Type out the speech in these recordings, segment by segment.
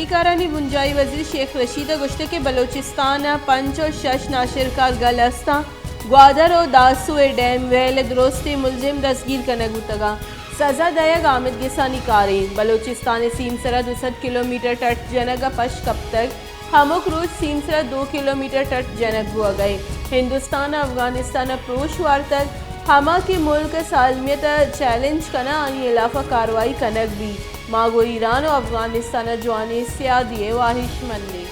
तहकीकारानी बुंजाई वजीर शेख रशीद गुश्त के बलोचिस्तान पंच और शश नाशिर का गलस्ता ग्वादर और दासुए डैम वेल दुरुस्ती मुलजिम दस्तगीर कनक बुतगा सजा दयग आमिद गिसानी कारें बलोचिस्तान सीमसरा 200 किलोमीटर तट जनक पश कब तक हमक रोज सीमसरा 2 किलोमीटर तट जनक हुआ गए हिंदुस्तान अफगानिस्तान अप्रोच वार तक हमा के मुल्क सालमियत चैलेंज कना आनी इलाफा कार्रवाई कनक भी मागो ईरान और अफगानिस्तान जवानी सियादिए वाहिश मन्ने।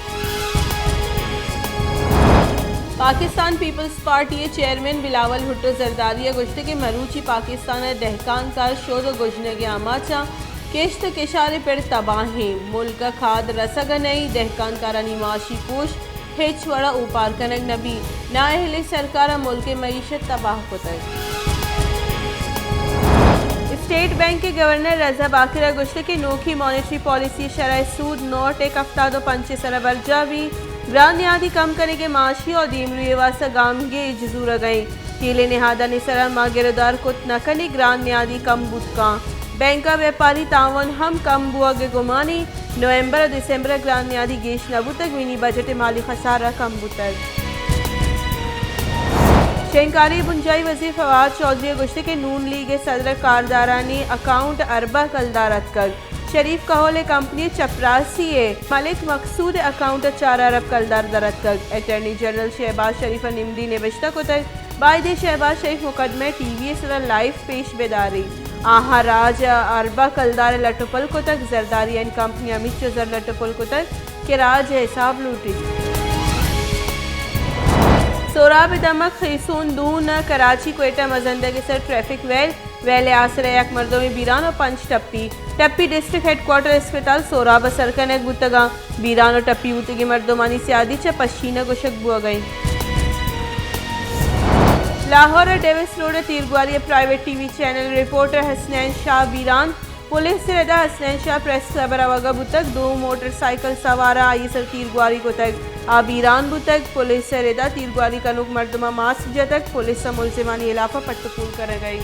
Pakistan Peoples Party chairman Bilawal Bhutto Zardari गुश्त के मरूची पाकिस्तान दहकान कार शोध गुजने के आमाचा केश्त केशारे पर तबाहें मुल्क खाद रसग नई दहकान कारानी माशी कोश हेच वड़ा उपार कनक नबी नाअहले सरकार मुल्क मईशत तबाह को तक। स्टेट बैंक के गवर्नर रजा बाकिरा गुश्त के नोखी मॉनेटरी पॉलिसी शरह सूद नोट एक हफ्ता पंच सर बरजावी ब्रानियादी कम करे के माशी और दीमरुए वासा गामगे इजजूर गए टीले निहादा निसरा मा गिरदार कुत नकली ग्रानियादी कम बुतका बैंका व्यापारी तावन हम कम बुआ के गुमानी नवंबर और दिसंबर ग्रानियादी गेश नबू तक मिनी बजट माली खसारा कम बुतक। शहंकारी बुंजाई वजीर फवाद चौधरी गुश्त के नून लीग सदर कारदारानी अकाउंट अरबा कलदारत कर शरीफ कहोले कंपनी चपरासी मलिक मकसूद अकाउंट 4 अरब कलदार दरत कर अटॉर्नी जनरल शहबाज शरीफ निमदी ने बिश्ता को तक बायदे शहबाज शरीफ मुकदमे टीवी सर लाइव पेश बेदारी आहा राज अरबा कलदार लटोपल को तक जरदारी एंड कंपनी अमित जर लटोपल को तक के राज हिसाब लूटी सोराब दमक खीसून दून कराची कोयटा मजंदा के सर ट्रैफिक वेले आसरे एक मर्दों में बीरान और पंच टप्पी डिस्ट्रिक्ट हेडक्वार्टर अस्पताल सोराब सरकन एक बुतगा बीरान और टप्पी बुतगी मर्दोमानी से आदि च पश्चीना गुशक बुआ गई। लाहौर डेविस रोड तीरगुआरी private TV channel reporter Hasnain Shah बीरान पुलिस से रदा हसनैन शाह प्रेस खबर अवगा बुतक 2 मोटरसाइकिल सवारा आई सर तीरगुआरी को तक आबीरान बुतक पुलिस से रदा तीरगुआरी का नुक मर्दमा मास्क जतक पुलिस से मुलजिमानी इलाफा पट्टपूल कर गई।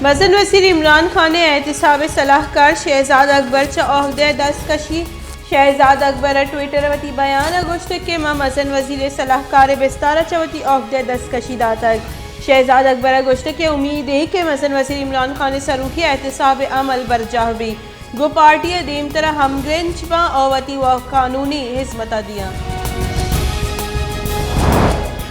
वज़न वज़ीर इमरान खान ने एहतिसाब सलाहकार शहजाद अकबर च ओहदे दस्तकशी शहजाद अकबर ट्विटर वती बयान अगस्त के मज़न वज़ीर सलाहकार बिस्तारा चवती ओहदे दस्तकशी दातक शहजाद अकबर अगस्त के उम्मीद है कि मज़न वज़ीर इमरान खान ने सरूखी एहतिसाब अमल बरजाहबी गो पार्टी दीम तरह हमगंज वती व कानूनी हिजमत दिया।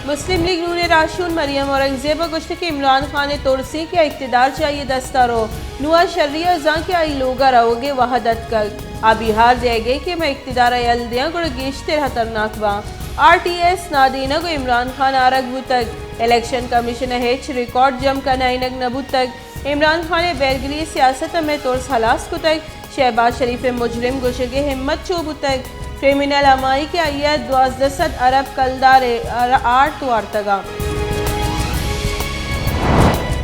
मुस्लिम लीग नून राशून मरियम औरंगजेब गुश्त के इमरान खान ने तोड़सी के इक़्तिदार चाहिए दस्तारो नुआ शर्रिया जहाँ के आई लोगा रहोगे वहदत कर आ बिहार दे गई कि मैं इक़्तिदार यल दिया गुड़ गेश्ते खतरनाक बा RTS नादीना को इमरान खान आरग बुतक इलेक्शन कमीशन हेच रिकॉर्ड जम का नाइनक नबू तक इमरान खान ने बैरगली सियासत में तोड़ हलास को तक शहबाज शरीफ मुजरिम गुशगे हिम्मत चोबू तक क्रिमिनल अमाई के अय्या 12 अरब कलदार 8 वार्तगा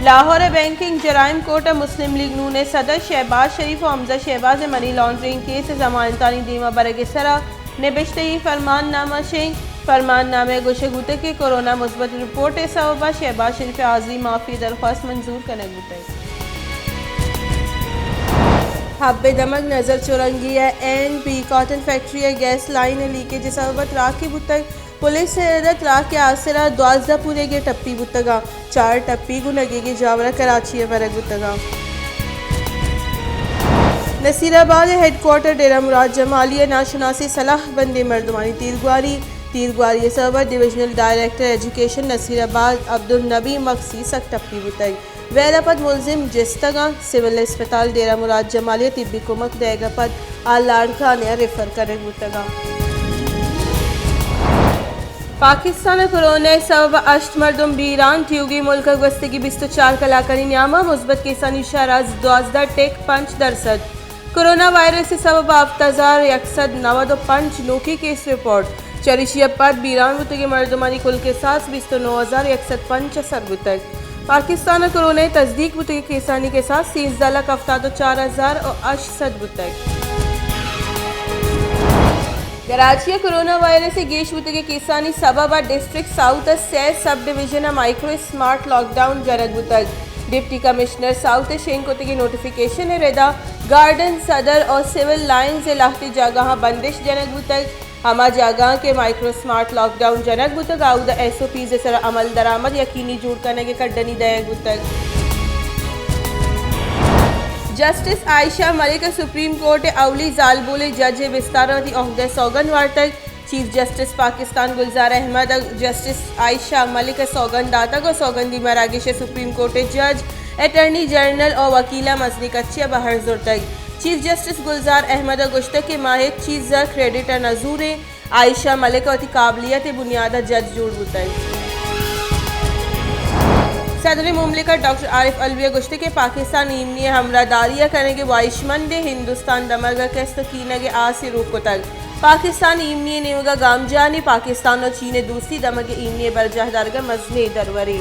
लाहौर बैंकिंग जराइम कोर्ट मुस्लिम लीग नून सदर शहबाज शरीफ और Hamza Shahbaz money laundering case जमानतानी दीमा बरगे सरा ने बिश्ते फरमान नामा शेख फरमान नामे गुशगुते के कोरोना मुस्बत रिपोर्ट सबबा शहबाज शरीफ आजी माफी दरख्वास्त मंजूर करने गुते हब्बे दमक नज़र चुरंगी है NP cotton factory gas line leakage सबब राख की बुतक पुलिस से राख के आसरा 12 पूरे के टप्पी बुतगा 4 टप्पी गुनगे की जावरा कराची मरग बुतगा। नसीराबाद हेडक्वार्टर डेरा मुराद जमालिया नाशनासी सलाह बंदे मर्दमानी तीरगुआरी सबब divisional director education Nasirabad Abdul नबी मक्सी सक टप्पी बुतग वैरापद मुलजिम जिस्तगा सिविल अस्पताल डेरा मुराद जमालिया तिब्बी कुमक देगापद आलाड़खानिया रेफर करे बुतगा। पाकिस्तान कोरोना सबब अष्ट मरदम बीरान ट्यूगी मुल्क गस्तगी 24 कलाकनी न्यामा मुस्बत केसानी शराज 12 टेक 5% कोरोना वायरस से सबब 7195 नोकी केस रिपोर्ट चरिशियपद बीरान बुतगे मरदमानी कुल के साथ 29,105 बुतक पाकिस्तान कोरोना तस्दीक बुतगे केसानी के साथ 13,74,080 बुतक। कराची कोरोना वायरस से गेश बुतगे केसानी सबब डिस्ट्रिक्ट साउथ से sub division micro smart lockdown जरग बुतग डिप्टी कमिश्नर साउथ शेंकोते नोटिफिकेशन रेदा गार्डन सदर और सिविल लाइन्स लाहती जगह बंदिश जनक बुतक हमा जगह के माइक्रो स्मार्ट लॉकडाउन जनक बुतक आउद SOP सर अमल दरामद यकीनी जुड़ करने के कड्डनी दयक बुतक justice Ayesha Malik supreme court अवली जालबोले जज विस्तारती ओहदे सौगन वार्तक chief justice Pakistan Gulzar Ahmed justice Ayesha Malik सौगन दाता को सौगंदी मरागिश सुप्रीम कोर्ट जज अटर्नी जनरल और वकीला मजनी कच्चे बहर जुर्तक चीफ जस्टिस गुलजार अहमद गुश्त के माहिर चीज क्रेडिट नजूर आयशा मलिक और काबिलियत बुनियाद जज जुड़ बुतक सदर मुमलिकत डॉक्टर आरिफ अलवी गुश्त के पाकिस्तान ईमनी हमरादारिया करने के वाइशमंद हिंदुस्तान दमरगा कस्त कीन के आसी रूप को तक पाकिस्तान ईमनी नेवगा गामजानी पाकिस्तान और चीन दूसरी दमग ईमनी बरजहदारगा मजने दरवरी।